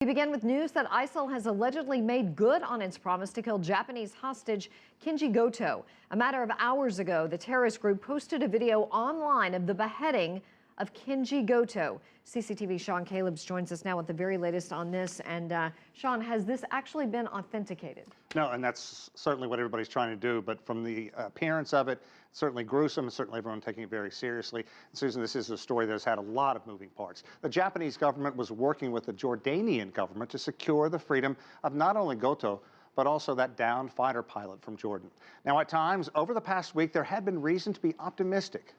We begin with news that ISIL has allegedly made good on its promise to kill Japanese hostage Kenji Goto. A matter of hours ago, the terrorist group posted a video online of the beheading of Kenji Goto. CCTV Sean Callebs joins us now with the very latest on this. And Sean, has this actually been authenticated? No, and that's certainly what everybody's trying to do. But from the appearance of it, certainly gruesome, and certainly everyone taking it very seriously. And Susan, this is a story that has had a lot of moving parts. The Japanese government was working with the Jordanian government to secure the freedom of not only Goto, but also that downed fighter pilot from Jordan. Now, at times, over the past week, there had been reason to be optimistic.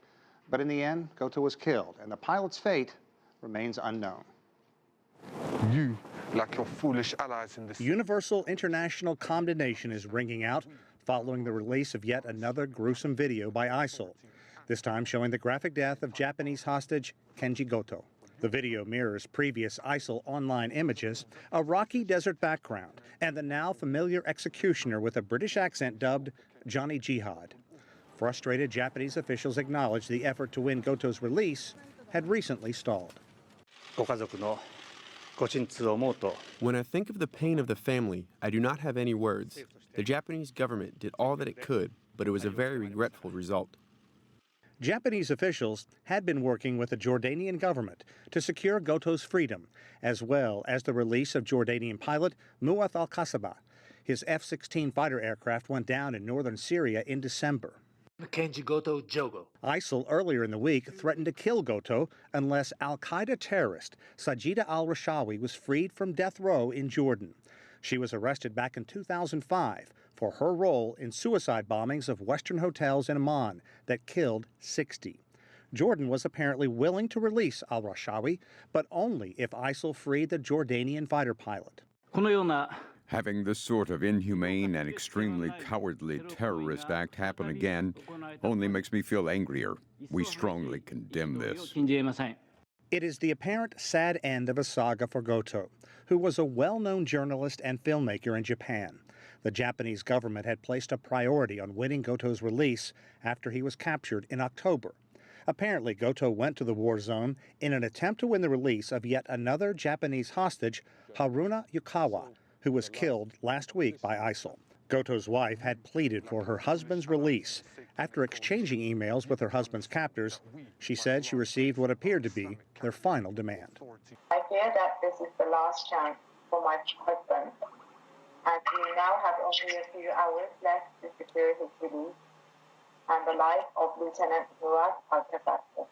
But in the end, Goto was killed, and the pilot's fate remains unknown. You, like your foolish allies in this... Universal international condemnation is ringing out following the release of yet another gruesome video by ISIL, this time showing the graphic death of Japanese hostage Kenji Goto. The video mirrors previous ISIL online images, a rocky desert background, and the now familiar executioner with a British accent dubbed Johnny Jihad. Frustrated Japanese officials acknowledged the effort to win Goto's release had recently stalled. When I think of the pain of the family, I do not have any words. The Japanese government did all that it could, but it was a very regretful result. Japanese officials had been working with the Jordanian government to secure Goto's freedom, as well as the release of Jordanian pilot Muath al-Kasaba. His F-16 fighter aircraft went down in northern Syria in December. Kenji Goto Jogo. ISIL earlier in the week threatened to kill Goto unless al-Qaeda terrorist Sajida al-Rashawi was freed from death row in Jordan. She was arrested back in 2005 for her role in suicide bombings of Western hotels in Amman that killed 60. Jordan was apparently willing to release al-Rashawi, but only if ISIL freed the Jordanian fighter pilot. Having this sort of inhumane and extremely cowardly terrorist act happen again only makes me feel angrier. We strongly condemn this. It is the apparent sad end of a saga for Goto, who was a well-known journalist and filmmaker in Japan. The Japanese government had placed a priority on winning Goto's release after he was captured in October. Apparently, Goto went to the war zone in an attempt to win the release of yet another Japanese hostage, Haruna Yukawa, who was killed last week by ISIL. Goto's wife had pleaded for her husband's release. After exchanging emails with her husband's captors, she said she received what appeared to be their final demand. I fear that this is the last chance for my husband, and we now have only a few hours left to secure his release and the life of Lieutenant Muath al-Kasaba.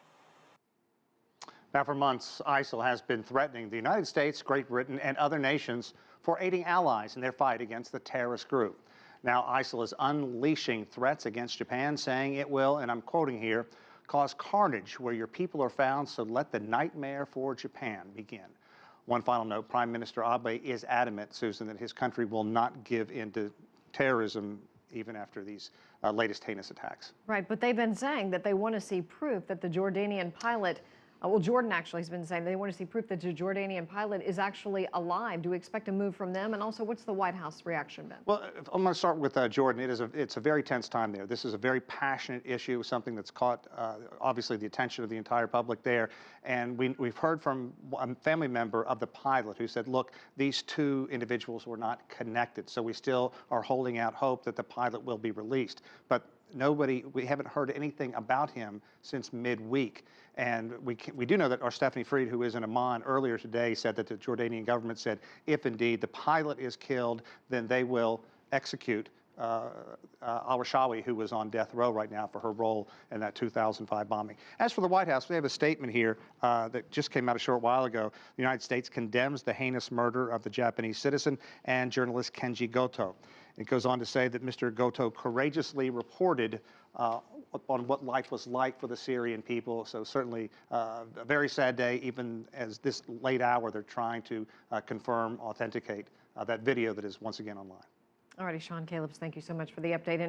Now, for months, ISIL has been threatening the United States, Great Britain, and other nations for aiding allies in their fight against the terrorist group. Now, ISIL is unleashing threats against Japan, saying it will, and I'm quoting here, cause carnage where your people are found, so let the nightmare for Japan begin. One final note, Prime Minister Abe is adamant, Susan, that his country will not give in to terrorism even after these latest heinous attacks. Right, but they've been saying that they want to see proof that the Jordanian pilot Jordan actually has been saying they want to see proof that the Jordanian pilot is actually alive. Do we expect a move from them? And also, what's the White House reaction been? Well, I'm going to start with Jordan. It's a very tense time there. This is a very passionate issue, something that's caught, obviously, the attention of the entire public there. And we've heard from a family member of the pilot who said, look, these two individuals were not connected. So we still are holding out hope that the pilot will be released. But we haven't heard anything about him since midweek. And we do know that our Stephanie Freed, who is in Amman earlier today, said that the Jordanian government said if indeed the pilot is killed, then they will execute al-Rashawi, who was on death row right now for her role in that 2005 bombing. As for the White House, we have a statement here that just came out a short while ago. The United States condemns the heinous murder of the Japanese citizen and journalist Kenji Goto. It goes on to say that Mr. Goto courageously reported on what life was like for the Syrian people. So certainly a very sad day, even as this late hour they're trying to confirm, authenticate that video that is once again online. All righty, Sean Callebs, thank you so much for the update.